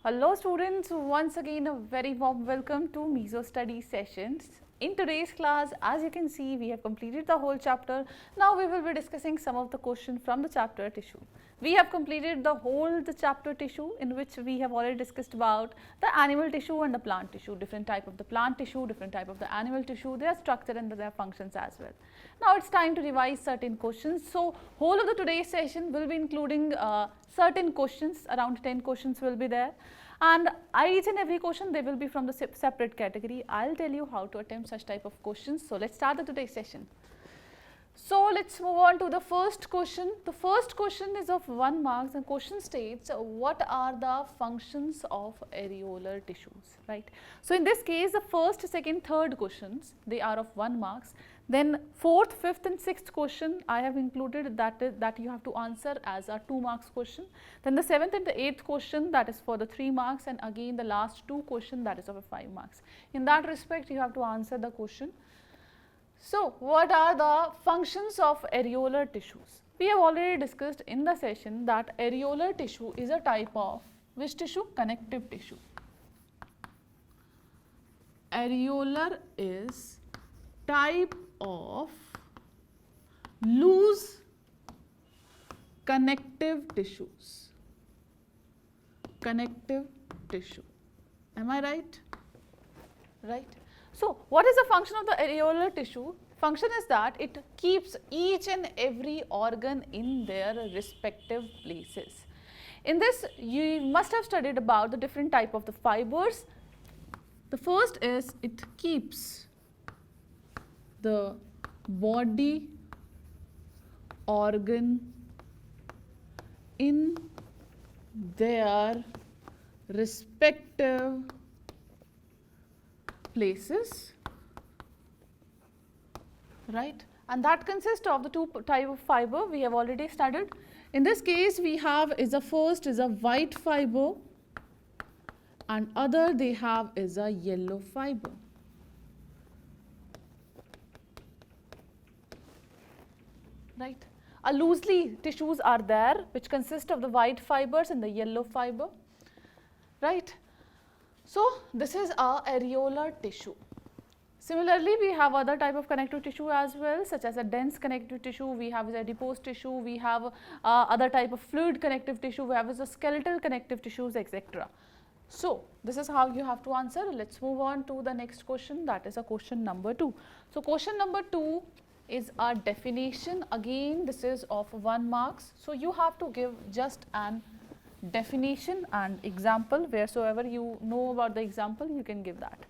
Hello students, once again a very warm welcome to Meso Study Sessions. In today's class, as you can see, we have completed the whole chapter. Now we will be discussing some of the questions from the chapter tissue. We have completed the chapter tissue, in which we have already discussed about the animal tissue and the plant tissue, different type of the plant tissue, different type of the animal tissue, their structure and their functions as well. Now it's time to revise certain questions. So whole of the today's session will be including certain questions, around 10 questions will be there, and each and every question they will be from the separate category. I'll tell you how to attempt such type of questions. So let's start the today's session. So let's move on to the first question. The first question is of 1 mark. The question states, what are the functions of areolar tissues, right? So in this case, the first, second, third questions, they are of 1 marks. Then fourth, fifth and sixth question I have included that you have to answer as a 2 marks question. Then the seventh and the eighth question, that is for the 3 marks, and again the last 2 question, that is of a 5 marks. In that respect, you have to answer the question. So what are the functions of areolar tissues? We have already discussed in the session that areolar tissue is a type of which tissue? Connective tissue. Areolar is type of loose connective tissues. Connective tissue. Am I right? Right. So what is the function of the areolar tissue? Function is that it keeps each and every organ in their respective places. In this, you must have studied about the different type of the fibers. The first is it keeps the body organ in their respective places, right? And that consists of the 2 type of fiber we have already studied. In this case, we have is the first is a white fiber, and other they have is a yellow fiber. Right? Loosely tissues are there which consist of the white fibers and the yellow fiber, right? So this is our areolar tissue. Similarly, we have other type of connective tissue as well, such as a dense connective tissue, we have adipose tissue, we have other type of fluid connective tissue, we have a skeletal connective tissues, etc. So this is how you have to answer. Let's move on to the next question, that is a question number 2. So question number 2 is a definition. Again, this is of 1 marks. So you have to give just an definition and example. Wheresoever you know about the example, you can give that.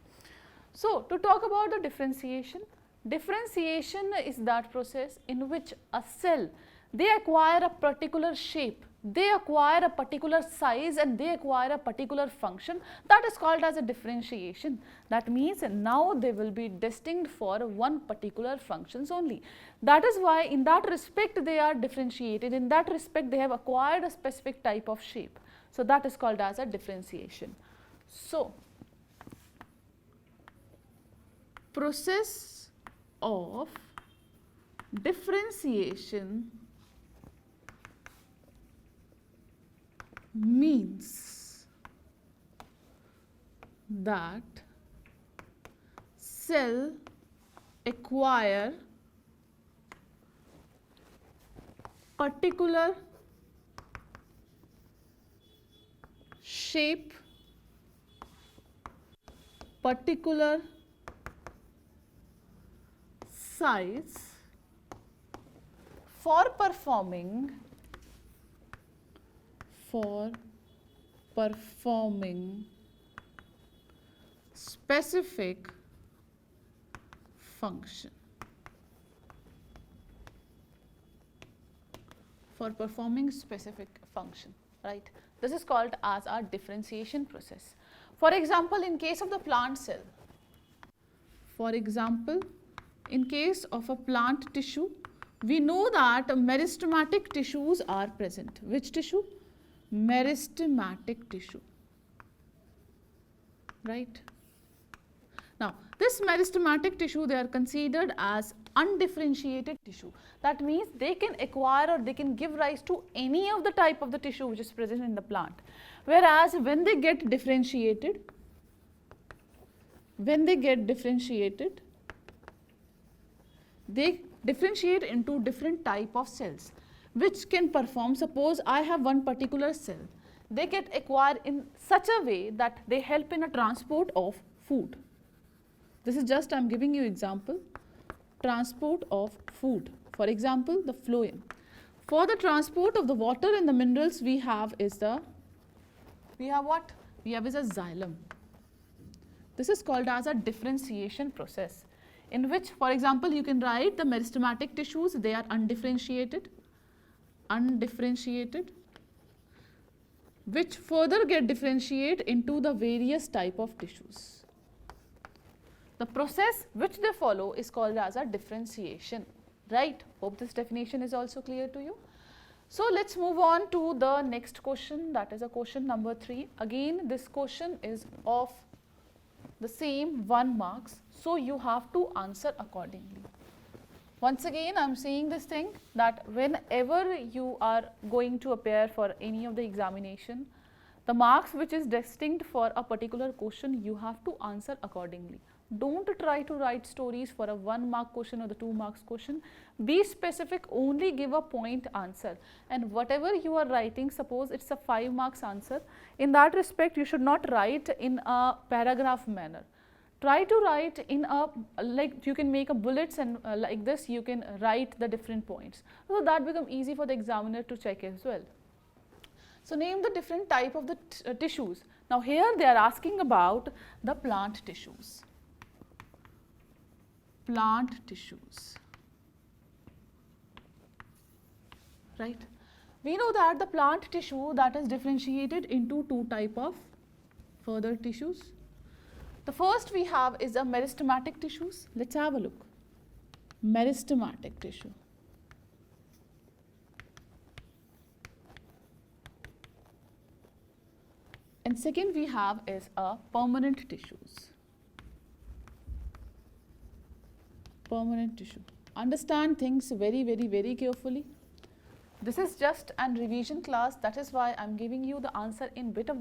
So to talk about the differentiation, differentiation is that process in which a cell, they acquire a particular shape, they acquire a particular size, and they acquire a particular function. That is called as a differentiation. That means now they will be destined for one particular functions only. That is why in that respect they are differentiated. In that respect they have acquired a specific type of shape. So that is called as a differentiation. So process of differentiation means that cell acquire particular shape, particular size for performing specific function. For performing specific function, right? This is called as our differentiation process. For example, in case of the plant cell, for example, in case of a plant tissue, we know that meristematic tissues are present. Which tissue? Meristematic tissue, right? Now, this meristematic tissue, they are considered as undifferentiated tissue. That means they can acquire or they can give rise to any of the type of the tissue which is present in the plant. Whereas when they get differentiated, they differentiate into different type of cells which can perform. Suppose I have one particular cell, they get acquired in such a way that they help in a transport of food. This is just I am giving you example, transport of food. For example, the phloem. For the transport of the water and the minerals, we have a xylem. This is called as a differentiation process, in which, for example, you can write the meristematic tissues, they are undifferentiated, which further get differentiate into the various type of tissues. The process which they follow is called as a differentiation, right? Hope this definition is also clear to you. So let's move on to the next question, that is a question number 3. Again, this question is of the same 1 marks, so you have to answer accordingly. Once again, I am saying this thing that whenever you are going to appear for any of the examination, the marks which is destined for a particular question, you have to answer accordingly. Don't try to write stories for a 1 mark question or the 2 marks question. Be specific, only give a point answer, and whatever you are writing, suppose it's a 5 marks answer, in that respect you should not write in a paragraph manner. Try to write in a, like you can make a bullets, and like this you can write the different points. So that become easy for the examiner to check as well. So name the different type of the tissues. Now here they are asking about the plant tissues. Plant tissues, right? We know that the plant tissue that is differentiated into 2 type of further tissues. The first we have is a meristematic tissues. Let's have a look. Meristematic tissue. And second we have is a permanent tissues. Permanent tissue. Understand things very carefully. This is just an revision class, that is why I am giving you the answer in bit of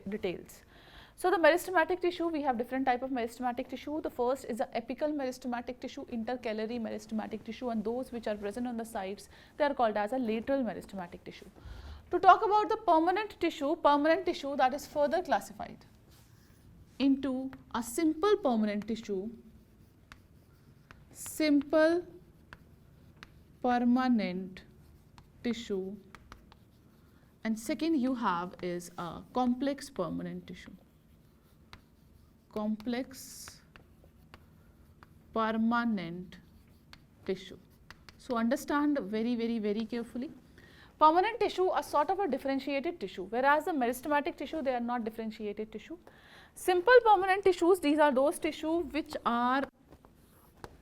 details. So the meristematic tissue, we have different type of meristematic tissue. The first is the apical meristematic tissue, intercalary meristematic tissue, and those which are present on the sides, they are called as a lateral meristematic tissue. To talk about the permanent tissue that is further classified into a simple permanent tissue, simple permanent tissue, and second you have is a complex permanent tissue. Complex permanent tissue. So understand very carefully. Permanent tissue are sort of a differentiated tissue, whereas the meristematic tissue, they are not differentiated tissue. Simple permanent tissues, these are those tissues which are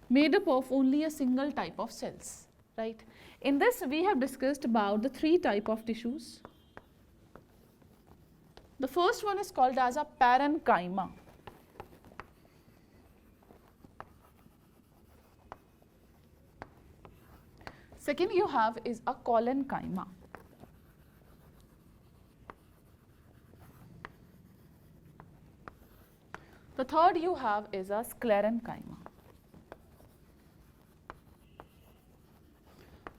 made up of only a single type of cells, right? In this we have discussed about the 3 type of tissues. The first one is called as a parenchyma. Second you have is a collenchyma. The third you have is a sclerenchyma.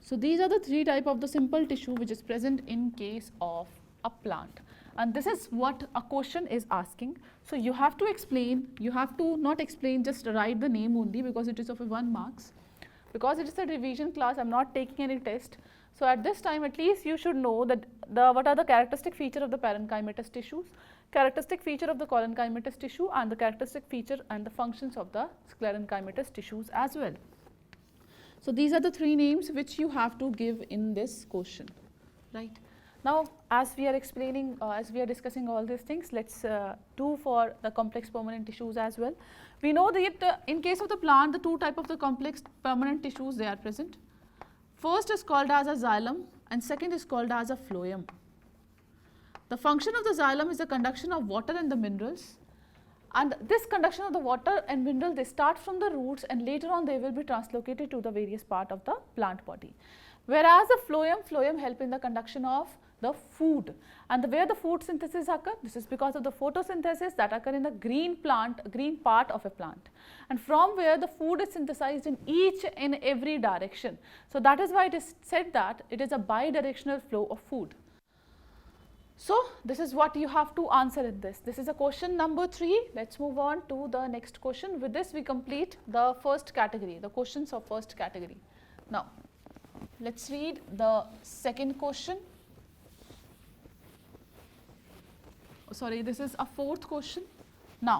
So these are the 3 type of the simple tissue which is present in case of a plant, and this is what a question is asking. So you have to explain, you have to not explain, just write the name only, because it is of a 1 marks. Because it is a revision class, I am not taking any test. So at this time at least you should know that what are the characteristic feature of the parenchymatous tissues, characteristic feature of the collenchymatous tissue, and the characteristic feature and the functions of the sclerenchymatous tissues as well. So these are the 3 names which you have to give in this question, right? Now as we are explaining, as we are discussing all these things, let's do for the complex permanent tissues as well. We know that in case of the plant, the 2 type of the complex permanent tissues, they are present. First is called as a xylem and second is called as a phloem. The function of the xylem is the conduction of water and the minerals, and this conduction of the water and mineral, they start from the roots and later on they will be translocated to the various part of the plant body. Whereas the phloem help in the conduction of the food. And where the food synthesis occur? This is because of the photosynthesis that occur in the green part of a plant, and from where the food is synthesized in each and every direction. So that is why it is said that it is a bidirectional flow of food. So this is what you have to answer in this. This is a question number 3. Let's move on to the next question. With this we complete the first category, the questions of first category. Now let's read the second question. Sorry, this is a fourth question. Now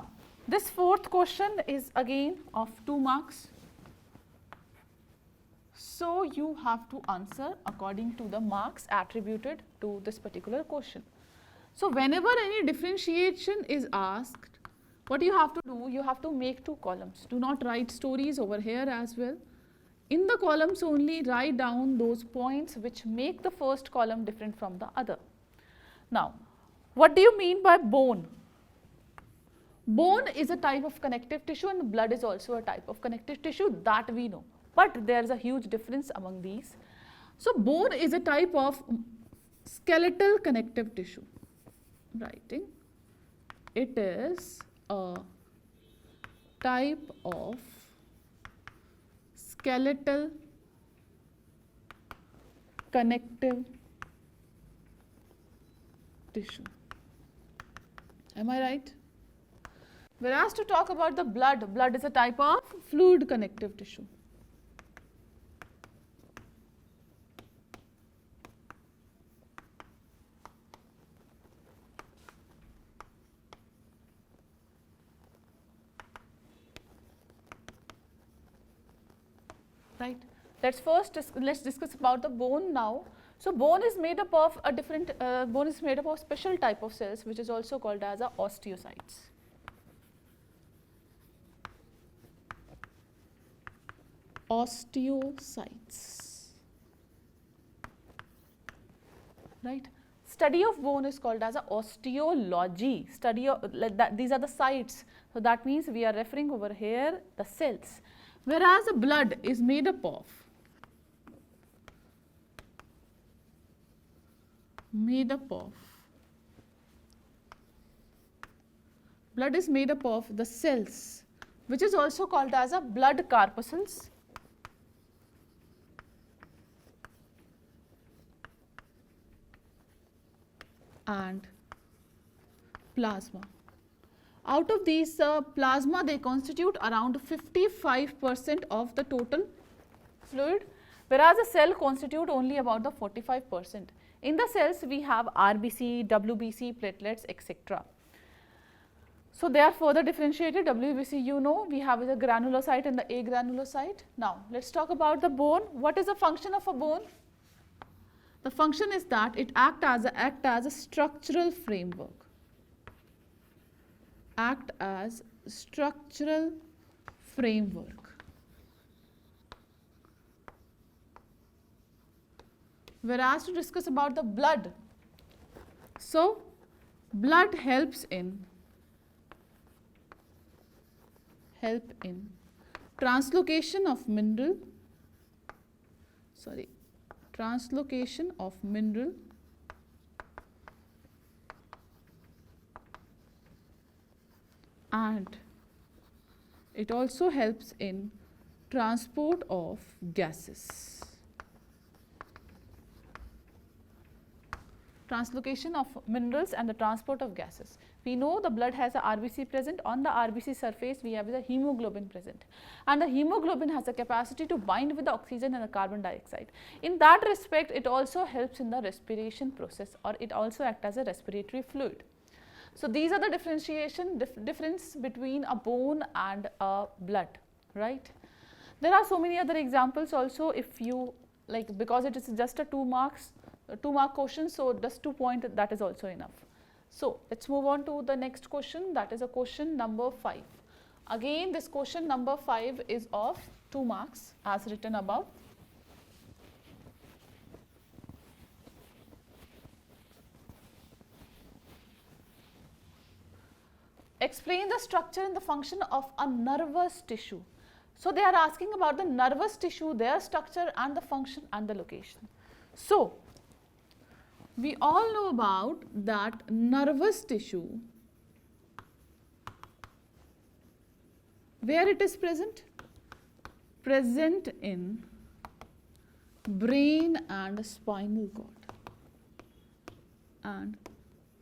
this fourth question is again of 2 marks. So you have to answer according to the marks attributed to this particular question. So whenever any differentiation is asked, what you have to do? You have to make 2 columns. Do not write stories over here as well. In the columns only write down those points which make the first column different from the other. Now, what do you mean by bone? Bone is a type of connective tissue and blood is also a type of connective tissue, that we know. But there is a huge difference among these. So bone is a type of skeletal connective tissue. Writing, it is a type of skeletal connective tissue. Am I right? Whereas to talk about the blood, blood is a type of fluid connective tissue. Right. Let's discuss about the bone now. So bone is made up of a different bone is made up of special type of cells which is also called as a osteocytes. Osteocytes. Right. Study of bone is called as a osteology. Study of these are the sites. So that means we are referring over here the cells. Whereas the blood is made up of blood is made up of the cells which is also called as a blood corpuscles and plasma. Out of these plasma, they constitute around 55% of the total fluid, whereas the cell constitute only about the 45%. In the cells, we have RBC, WBC, platelets, etc. So they are further differentiated. WBC, you know, we have the granulocyte and the agranulocyte. Now, let's talk about the bone. What is the function of a bone? The function is that it act as a structural framework. Act as structural framework. Whereas to discuss about the blood, so blood helps in translocation of mineral and it also helps in transport of gases. Translocation of minerals and the transport of gases. We know the blood has a RBC present. On the RBC surface, we have the hemoglobin present. And the hemoglobin has a capacity to bind with the oxygen and the carbon dioxide. In that respect, it also helps in the respiration process, or it also acts as a respiratory fluid. So these are the difference between a bone and a blood, right? There are so many other examples also, if you like, because it is just a 2-mark question, so just 2 points, that is also enough. So let's move on to the next question, that is a question number 5. Again, this question number 5 is of 2 marks as written above. Explain the structure and the function of a nervous tissue. So they are asking about the nervous tissue, their structure and the function and the location. So We all know about that nervous tissue. Where it is present? Present in brain and spinal cord. And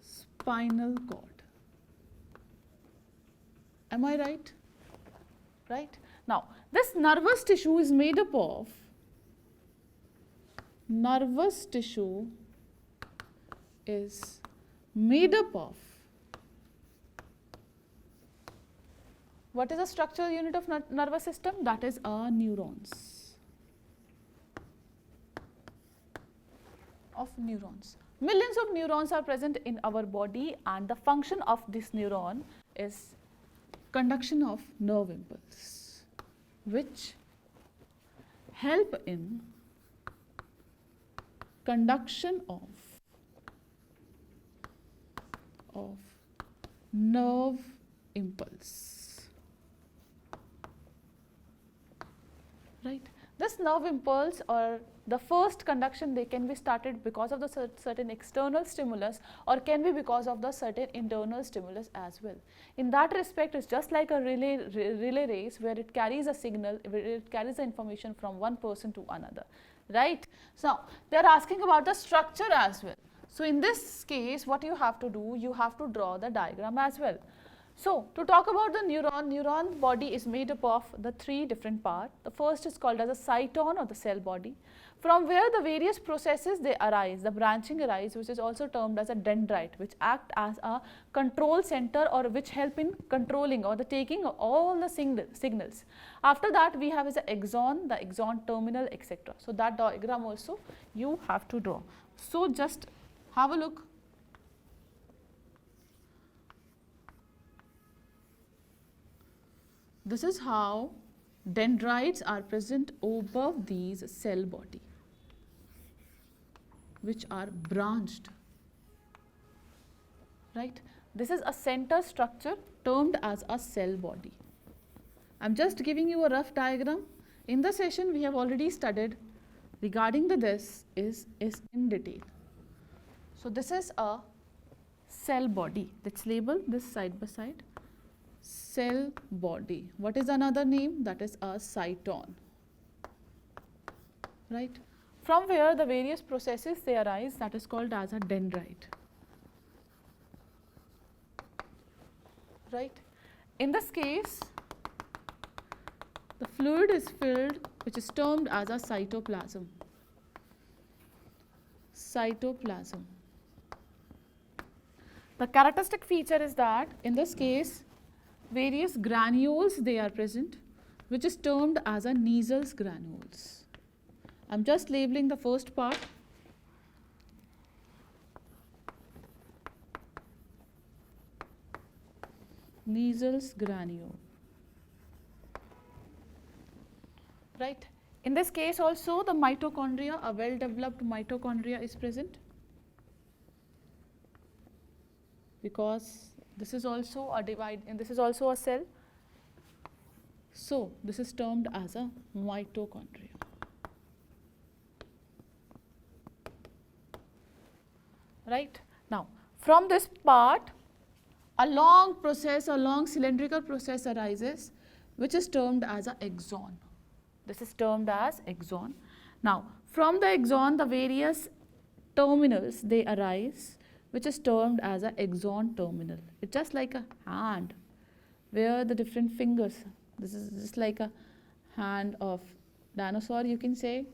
spinal cord. Am I right? Right? Now, this nervous tissue is made up of what is the structural unit of nervous system? That is our neurons. Millions of neurons are present in our body, and the function of this neuron is conduction of nerve impulse, which help in conduction of nerve impulse. Right? This nerve impulse, or the first conduction, they can be started because of the certain external stimulus, or can be because of the certain internal stimulus as well. In that respect, it's just like a relay race where it carries a signal, where it carries the information from one person to another. Right? So, they are asking about the structure as well. So, in this case, what you have to do, you have to draw the diagram as well. So, to talk about the neuron body is made up of the three different parts. The first is called as a cyton, or the cell body, from where the various processes they arise, the branching arise, which is also termed as a dendrite, which act as a control center, or which help in controlling or the taking of all the signals. After that, we have as an axon, the axon terminal, etc. So, that diagram also you have to draw. So, just have a look. This is how dendrites are present above these cell body, which are branched. Right? This is a center structure termed as a cell body. I am just giving you a rough diagram. In the session, we have already studied regarding this is in detail. So, this is a cell body. Let's label this side by side. Cell body. What is another name? That is a cyton. Right? From where the various processes they arise, that is called as a dendrite. Right? In this case, the fluid is filled, which is termed as a cytoplasm. Cytoplasm. The characteristic feature is that in this case, various granules they are present, which is termed as a Neisel's granules. I am just labeling the first part. Neisel's granule. Right? In this case also, the mitochondria, a well developed mitochondria is present, because this is also a divide, and this is also a cell. So, this is termed as a mitochondria. Right? Now, from this part, a long process, a long cylindrical process arises, which is termed as an axon. This is termed as axon. Now, from the axon, the various terminals they arise, which is termed as an axon terminal. It's just like a hand, where the different fingers, this is just like a hand of dinosaur, you can say.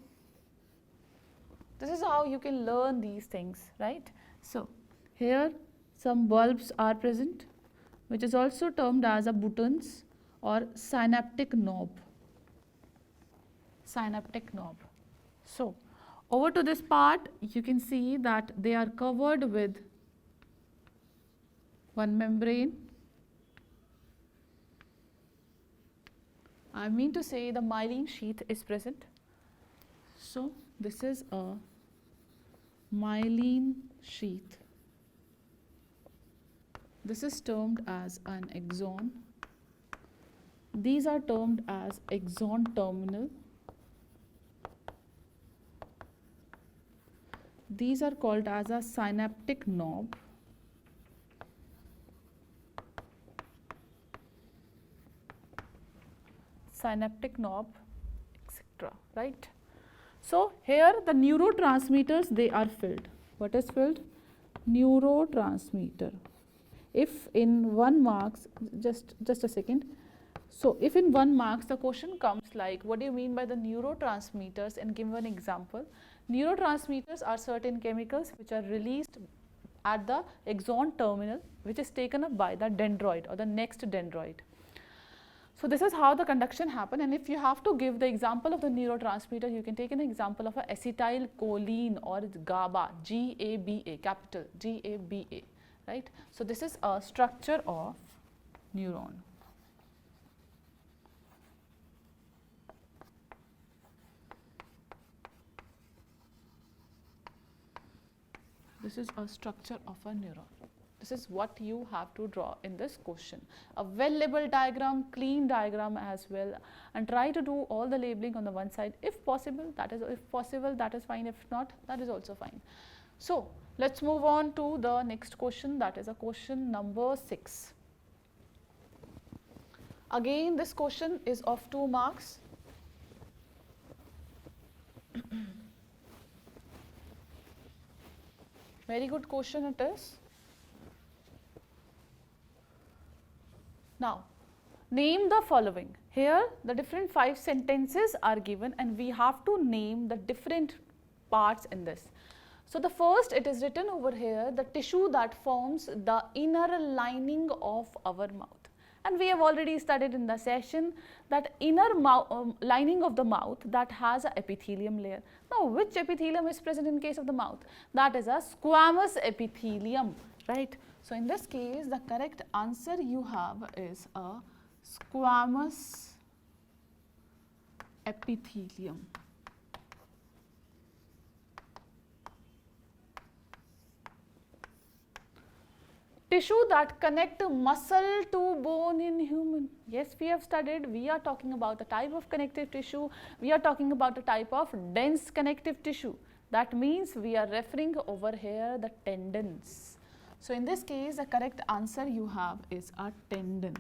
This is how you can learn these things, right? So, here some bulbs are present, which is also termed as a buttons or synaptic knob. Synaptic knob. So, over to this part, you can see that they are covered with one membrane. I mean to say the myelin sheath is present. So, this is a myelin sheath. This is termed as an axon. These are termed as axon terminal. these are called as a synaptic knob. Synaptic knob, etc. Right? So here the neurotransmitters, they are filled. What is filled? Neurotransmitter. If in 1 marks, just a second. So if in 1 marks the question comes like, what do you mean by the neurotransmitters, and give an example. Neurotransmitters are certain chemicals which are released at the axon terminal, which is taken up by the dendroid or the next dendroid. So this is how the conduction happen, and if you have to give the example of the neurotransmitter, you can take an example of a acetylcholine or GABA, G-A-B-A, capital G-A-B-A, right. So this is a structure of neuron. This is a structure of a neuron. This is what you have to draw in this question. A well labeled diagram, clean diagram as well, and try to do all the labeling on the one side if possible. That is fine. If not, that is also fine. So let's move on to the next question, that is a question number 6. Again, this question is of 2 marks. Very good question it is. Now, name the following. Here the different 5 sentences are given and we have to name the different parts in this. So, the first, it is written over here, the tissue that forms the inner lining of our mouth. And we have already studied in the session that inner lining of the mouth that has an epithelium layer. Now, which epithelium is present in case of the mouth? That is a squamous epithelium, right? So, in this case, the correct answer you have is a squamous epithelium. Tissue that connect muscle to bone in human. Yes, we have studied, we are talking about the type of connective tissue, we are talking about the type of dense connective tissue. That means we are referring over here the tendons. So, in this case, the correct answer you have is a tendon.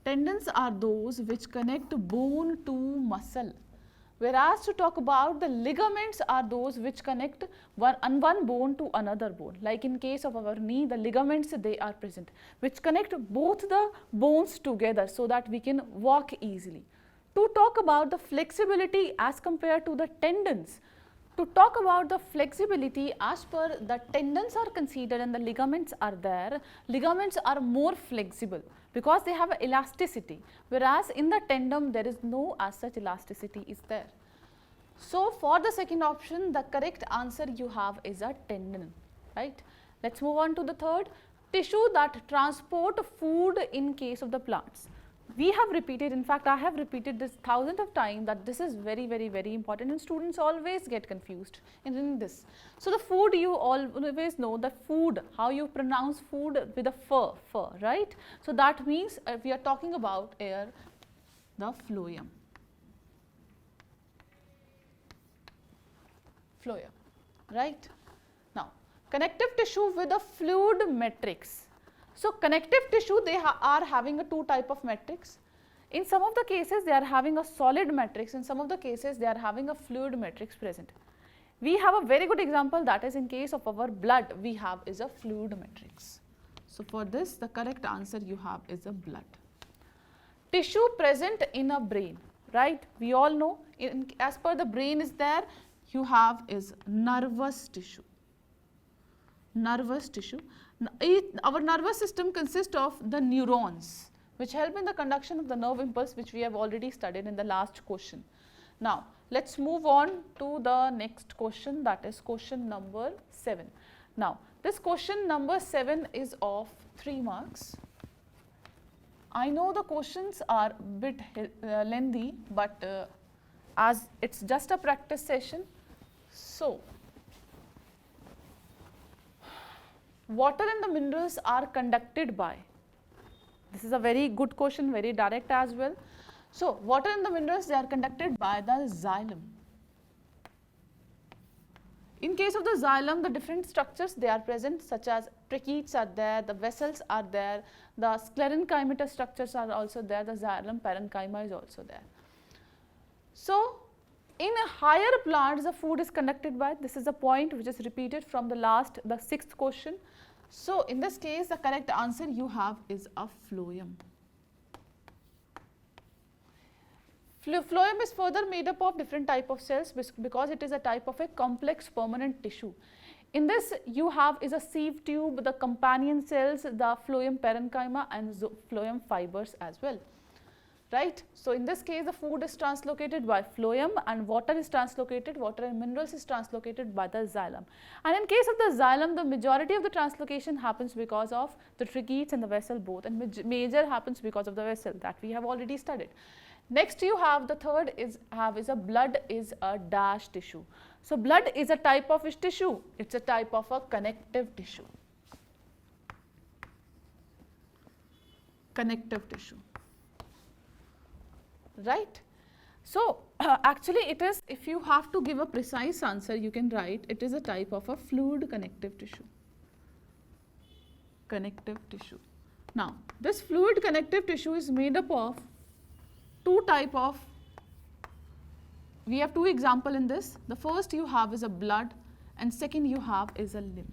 Tendons are those which connect bone to muscle. Whereas to talk about the ligaments are those which connect one bone to another bone. Like in case of our knee, the ligaments, they are present, which connect both the bones together so that we can walk easily. To talk about the flexibility as compared to the tendons, to talk about the flexibility as per the tendons are considered and the ligaments are there, ligaments are more flexible because they have elasticity, whereas in the tendon there is no as such elasticity is there. So, for the second option, the correct answer you have is a tendon, right. Let us move on to the third, tissue that transport food in case of the plants. We have repeated, in fact, I have repeated this thousands of times that this is very important and students always get confused in this. So, the food, you always know the food, how you pronounce food with a fur, right. So, that means we are talking about here the phloem. Right. Now, connective tissue with a fluid matrix. So, connective tissue, they are having a 2 type of matrix. In some of the cases, they are having a solid matrix. In some of the cases, they are having a fluid matrix present. We have a very good example, that is in case of our blood, we have is a fluid matrix. So, for this, the correct answer you have is a blood. Tissue present in a brain, right? We all know, as per the brain is there, you have is nervous tissue. Nervous tissue. Our nervous system consists of the neurons which help in the conduction of the nerve impulse, which we have already studied in the last question. Now, let us move on to the next question, that is question number 7. Now, this question number 7 is of 3 marks. I know the questions are a bit lengthy, but as it is just a practice session. So, water and the minerals are conducted by, this is a very good question, very direct as well. So, water and the minerals, they are conducted by the xylem. In case of the xylem, the different structures they are present, such as tracheids are there, the vessels are there, the sclerenchymatous structures are also there, the xylem parenchyma is also there. So, in higher plants, the food is conducted by, this is a point which is repeated from the last, the 6th question. So, in this case, the correct answer you have is a phloem. Phloem is further made up of different type of cells because it is a type of a complex permanent tissue. In this you have is a sieve tube, the companion cells, the phloem parenchyma and phloem fibers as well, right. So, in this case the food is translocated by phloem and water is translocated, water and minerals is translocated by the xylem. And in case of the xylem, the majority of the translocation happens because of the tracheids and the vessel both, and major happens because of the vessel that we have already studied. Next you have the third is a blood is a dash tissue. So, blood is a type of which tissue? It is a type of a connective tissue. Connective tissue, right. So, actually it is, if you have to give a precise answer, you can write it is a type of a fluid connective tissue. Connective tissue. Now, this fluid connective tissue is made up of two type of, we have two example in this. The first you have is a blood and second you have is a lymph.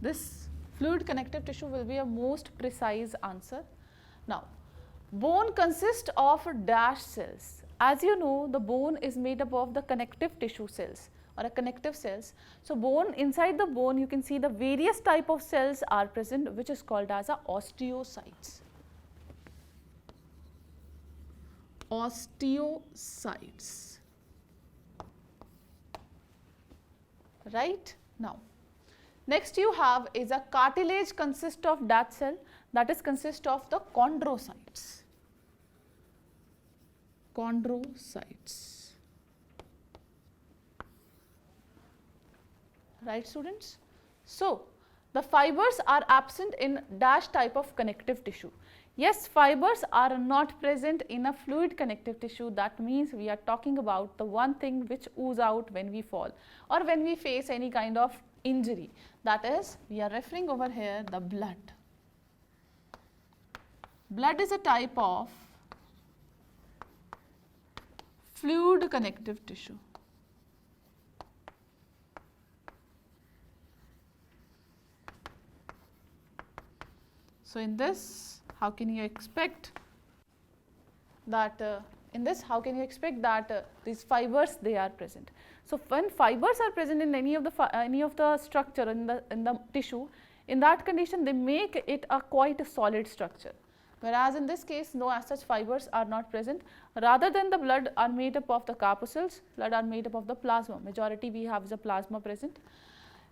This fluid connective tissue will be a most precise answer. Now, bone consists of dash cells. As you know, the bone is made up of the connective tissue cells or a connective cells. So, bone, inside the bone you can see the various type of cells are present, which is called as a osteocytes. Osteocytes, right. Now, next you have is a cartilage consists of that cell, that is consist of the chondrocytes. Chondrocytes, right students. So, the fibers are absent in dash type of connective tissue. Yes, fibers are not present in a fluid connective tissue. That means we are talking about the one thing which ooze out when we fall or when we face any kind of injury. That is, we are referring over here the blood. Blood is a type of fluid connective tissue. So, in this, how can you expect that these fibers they are present. So, when fibers are present in any of the structure in the tissue, in that condition they make it a quite a solid structure. Whereas in this case, no as such fibers are not present. Rather than the blood are made up of the corpuscles, blood are made up of the plasma. Majority we have is a plasma present.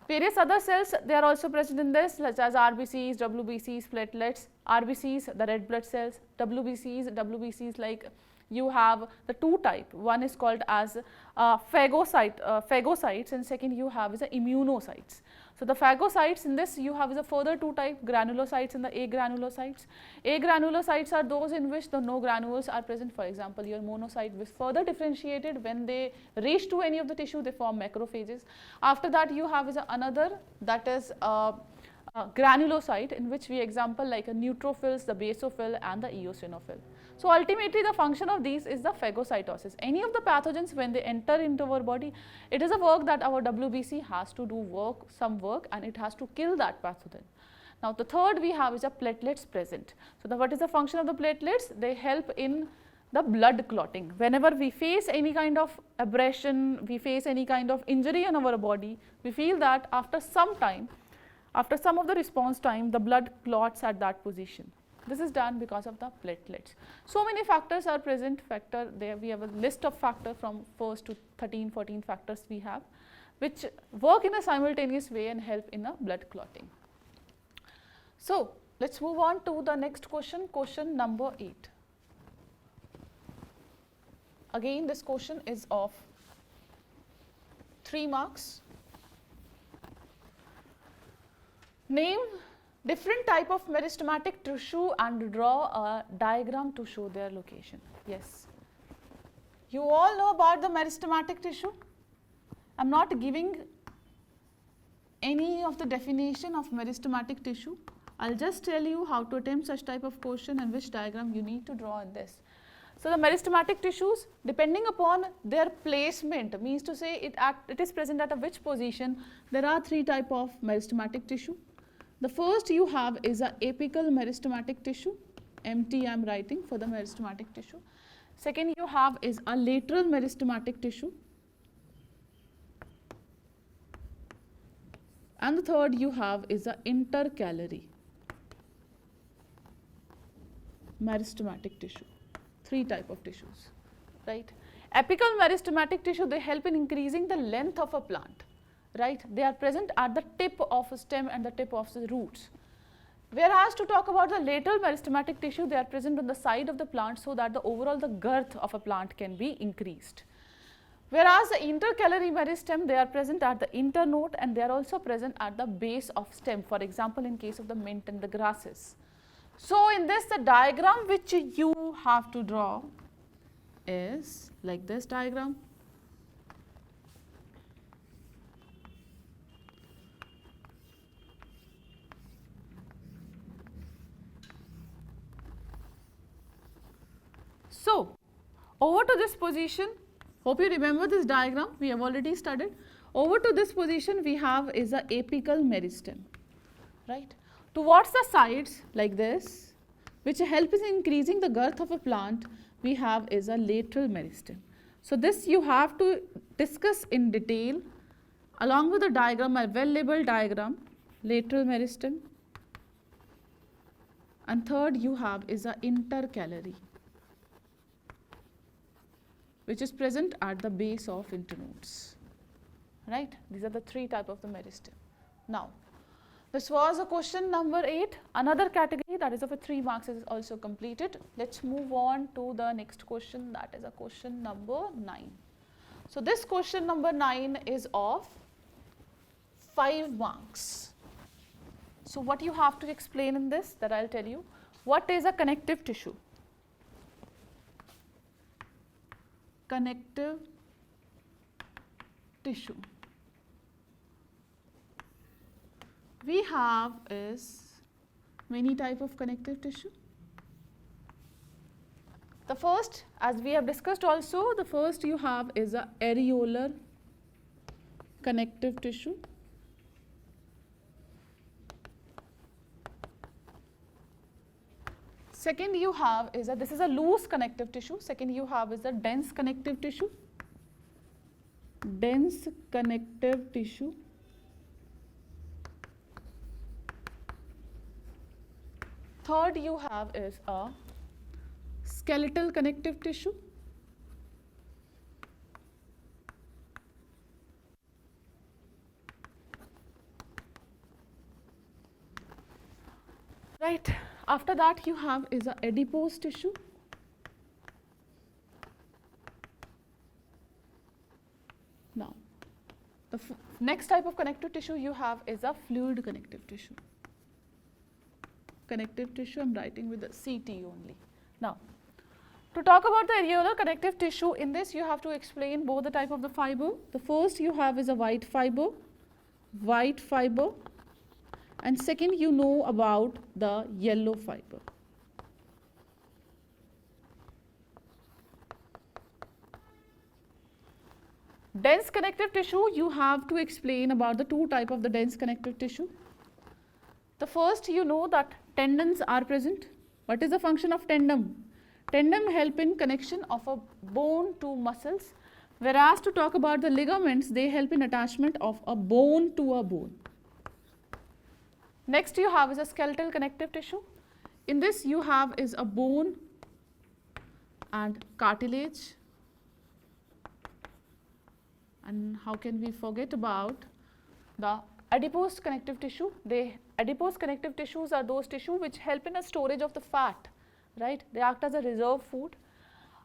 Various other cells they are also present in this, such as RBCs, WBCs, platelets. RBCs, the red blood cells, WBCs like you have the two type. One is called as phagocytes and second you have is the immunocytes. So, the phagocytes in this you have is a further two type, granulocytes and the agranulocytes. Agranulocytes are those in which the no granules are present. For example, your monocyte is further differentiated when they reach to any of the tissue, they form macrophages. After that you have is another, that is granulocyte, in which we example like a neutrophils, the basophil and the eosinophil. So, ultimately the function of these is the phagocytosis. Any of the pathogens when they enter into our body, it is a work that our WBC has to do some work and it has to kill that pathogen. Now, the third we have is a platelets present. So, what is the function of the platelets? They help in the blood clotting. Whenever we face any kind of abrasion, we face any kind of injury in our body, we feel that after some time, after some of the response time, the blood clots at that position. This is done because of the platelets. So many factors are present. There we have a list of factors from 1st to 13, 14 factors we have, which work in a simultaneous way and help in a blood clotting. So, let us move on to the next question, question number 8. Again, this question is of 3 marks. Name different type of meristematic tissue and draw a diagram to show their location. Yes. You all know about the meristematic tissue. I'm not giving any of the definition of meristematic tissue. I'll just tell you how to attempt such type of question and which diagram you need to draw in this. So the meristematic tissues, depending upon their placement, means to say it is present at a which position. There are three type of meristematic tissue. The first you have is a apical meristematic tissue. MT I am writing for the meristematic tissue. Second you have is a lateral meristematic tissue. And the third you have is a intercalary meristematic tissue. Three type of tissues, right? Apical meristematic tissue, they help in increasing the length of a plant, right? They are present at the tip of a stem and the tip of the roots. Whereas to talk about the lateral meristematic tissue, they are present on the side of the plant so that the overall the girth of a plant can be increased. Whereas the intercalary meristem, they are present at the internode and they are also present at the base of stem, for example in case of the mint and the grasses. So in this, the diagram which you have to draw is like this diagram. So over to this position, hope you remember this diagram, we have already studied. Over to this position we have is a apical meristem, right? Towards the sides like this, which help in increasing the girth of a plant, we have is a lateral meristem. So this you have to discuss in detail along with the diagram, a well labeled diagram, lateral meristem. And third you have is a intercalary, which is present at the base of internodes, right? These are the three type of the meristem. Now, this was a question number 8. Another category that is of a 3 marks is also completed. Let's move on to the next question, that is a question number 9. So this question number 9 is of 5 marks. So what you have to explain in this, that I'll tell you. What is a connective tissue? Connective tissue. We have is many type of connective tissue. The first, as we have discussed also, the first you have is a areolar connective tissue. Second you have is this is a loose connective tissue. Second you have is a dense connective tissue. Dense connective tissue. Third you have is a skeletal connective tissue. Right. After that you have is a adipose tissue. Now, the next type of connective tissue you have is a fluid connective tissue. Connective tissue, I am writing with the CT only. Now, to talk about the areolar connective tissue, in this you have to explain both the type of the fiber. The first you have is a white fiber, and second you know about the yellow fiber. Dense connective tissue, you have to explain about the two type of the dense connective tissue. The first you know that tendons are present. What is the function of tendon? Tendon help in connection of a bone to muscles, whereas to talk about the ligaments, they help in attachment of a bone to a bone. Next you have is a skeletal connective tissue. In this you have is a bone and cartilage. And how can we forget about the adipose connective tissue? Adipose connective tissues are those tissues which help in a storage of the fat, right? They act as a reserve food.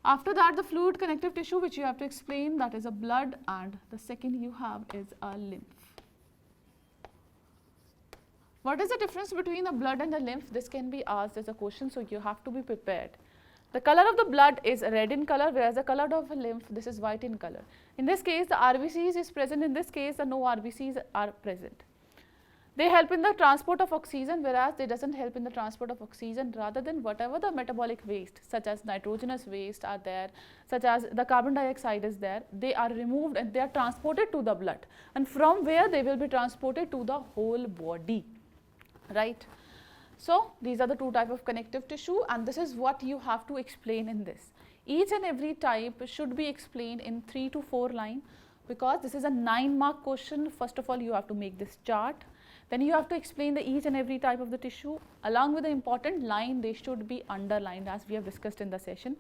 After that, the fluid connective tissue, which you have to explain, that is a blood, and the second you have is a lymph. What is the difference between the blood and the lymph? This can be asked as a question, so you have to be prepared. The color of the blood is red in color, whereas the color of lymph, this is white in color. In this case, the RBCs is present. In this case, the no RBCs are present. They help in the transport of oxygen, whereas they doesn't help in the transport of oxygen, rather than whatever the metabolic waste, such as nitrogenous waste are there, such as the carbon dioxide is there, they are removed and they are transported to the blood, and from where they will be transported to the whole body, right. So, these are the two types of connective tissue, and this is what you have to explain in this. Each and every type should be explained in 3 to 4 lines, because this is a 9-mark question. First of all, you have to make this chart. Then you have to explain the each and every type of the tissue. Along with the important line, they should be underlined, as we have discussed in the session.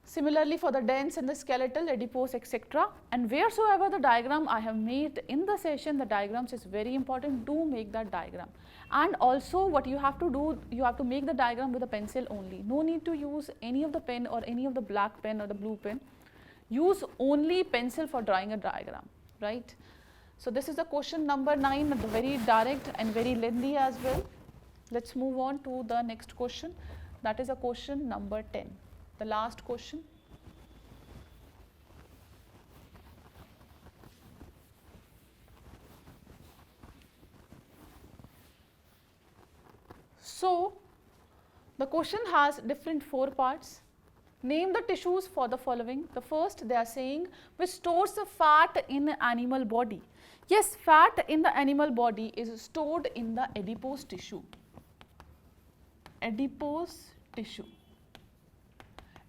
Similarly, for the dense and the skeletal, adipose, etc. And wheresoever the diagram I have made in the session, the diagrams is very important. Do make that diagram. And also what you have to do, you have to make the diagram with a pencil only. No need to use any of the pen or any of the black pen or the blue pen. Use only pencil for drawing a diagram, right. So, this is the question number 9, very direct and very lengthy as well. Let us move on to the next question, that is a question number 10, the last question. So, the question has different 4 parts. Name the tissues for the following. The first, they are saying, which stores the fat in animal body. Yes, fat in the animal body is stored in the adipose tissue. Adipose tissue.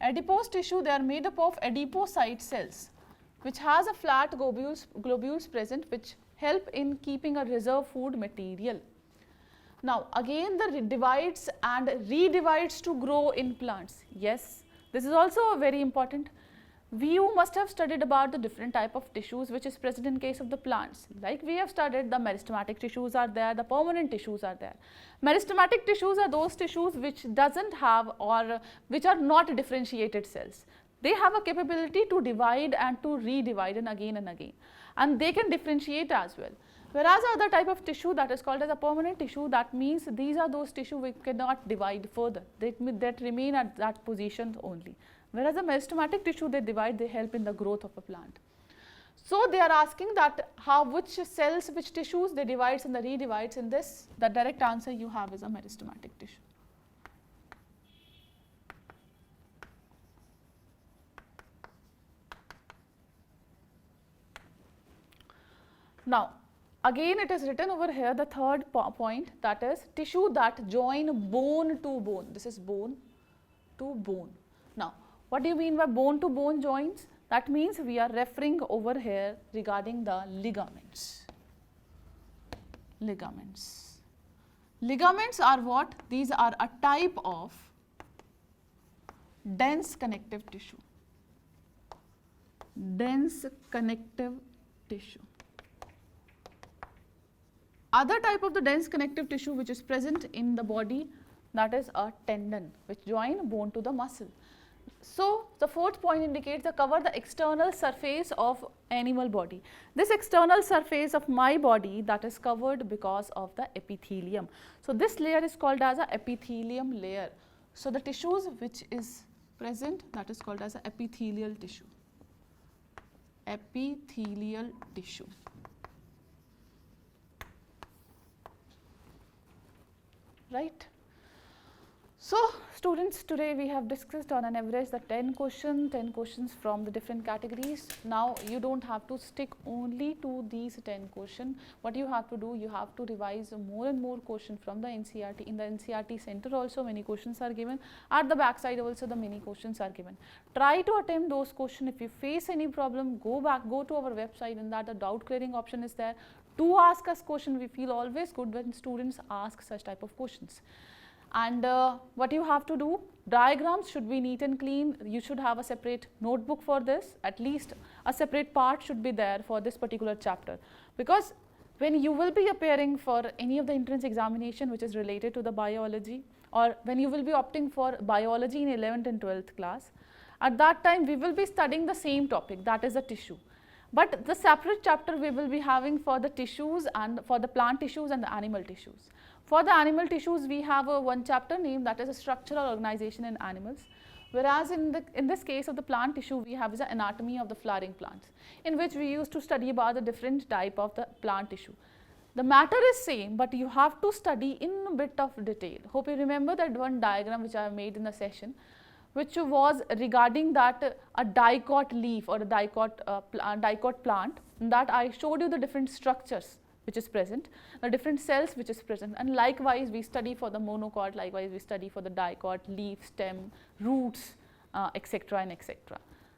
Adipose tissue, they are made up of adipocyte cells, which has a flat globules present, which help in keeping a reserve food material. Now, again the divides and redivides to grow in plants. Yes, this is also very important. You must have studied about the different type of tissues which is present in case of the plants. Like we have studied, the meristematic tissues are there, the permanent tissues are there. Meristematic tissues are those tissues which doesn't have or which are not differentiated cells. They have a capability to divide and to redivide and again, and they can differentiate as well. Whereas other type of tissue that is called as a permanent tissue, that means these are those tissue which cannot divide further, that remain at that position only. Whereas the meristematic tissue, they divide, they help in the growth of a plant. So, they are asking that which cells, which tissues they divides and the redivides. In this, the direct answer you have is a meristematic tissue. Now, again it is written over here, the third point, that is tissue that join bone to bone. This is bone to bone. Now, what do you mean by bone to bone joints? That means we are referring over here regarding the ligaments. Ligaments. Ligaments are what? These are a type of dense connective tissue. Dense connective tissue. Other type of the dense connective tissue which is present in the body, that is a tendon which join bone to the muscle. So, the fourth point indicates the cover the external surface of animal body. This external surface of my body, that is covered because of the epithelium. So, this layer is called as a epithelium layer. So, the tissues which is present, that is called as a epithelial tissue. Epithelial tissue. Right. So, students, today we have discussed on an average the 10 questions from the different categories. Now, you do not have to stick only to these 10 questions. What you have to do, you have to revise more and more questions from the NCERT. In the NCERT center also many questions are given. At the back side also the many questions are given. Try to attempt those questions. If you face any problem, go to our website, and that the doubt clearing option is there. Do ask us questions. We feel always good when students ask such type of questions. And what you have to do, diagrams should be neat and clean. You should have a separate notebook for this. At least a separate part should be there for this particular chapter. Because when you will be appearing for any of the entrance examination which is related to the biology, or when you will be opting for biology in 11th and 12th class, at that time we will be studying the same topic, that is the tissue. But the separate chapter we will be having for the tissues and for the plant tissues and the animal tissues. For the animal tissues, we have one chapter named that is a structural organization in animals. Whereas in this case of the plant tissue, we have the anatomy of the flowering plants, in which we used to study about the different type of the plant tissue. The matter is same, but you have to study in a bit of detail. Hope you remember that one diagram which I have made in the session, which was regarding that a dicot leaf or a dicot plant, that I showed you the different structures which is present, the different cells which is present, and likewise we study for the monocot, likewise we study for the dicot, leaf, stem, roots, etc. and etc.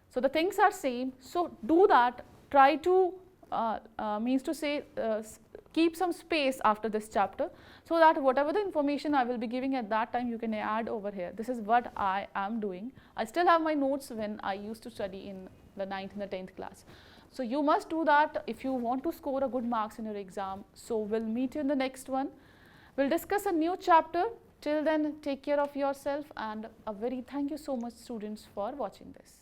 So the things are same. So do that. Try to means to say keep some space after this chapter, so that whatever the information I will be giving at that time you can add over here. This is what I am doing. I still have my notes when I used to study in the 9th and the 10th class. So you must do that if you want to score a good marks in your exam. So we'll meet you in the next one. We'll discuss a new chapter. Till then, take care of yourself, and a very thank you so much students for watching this.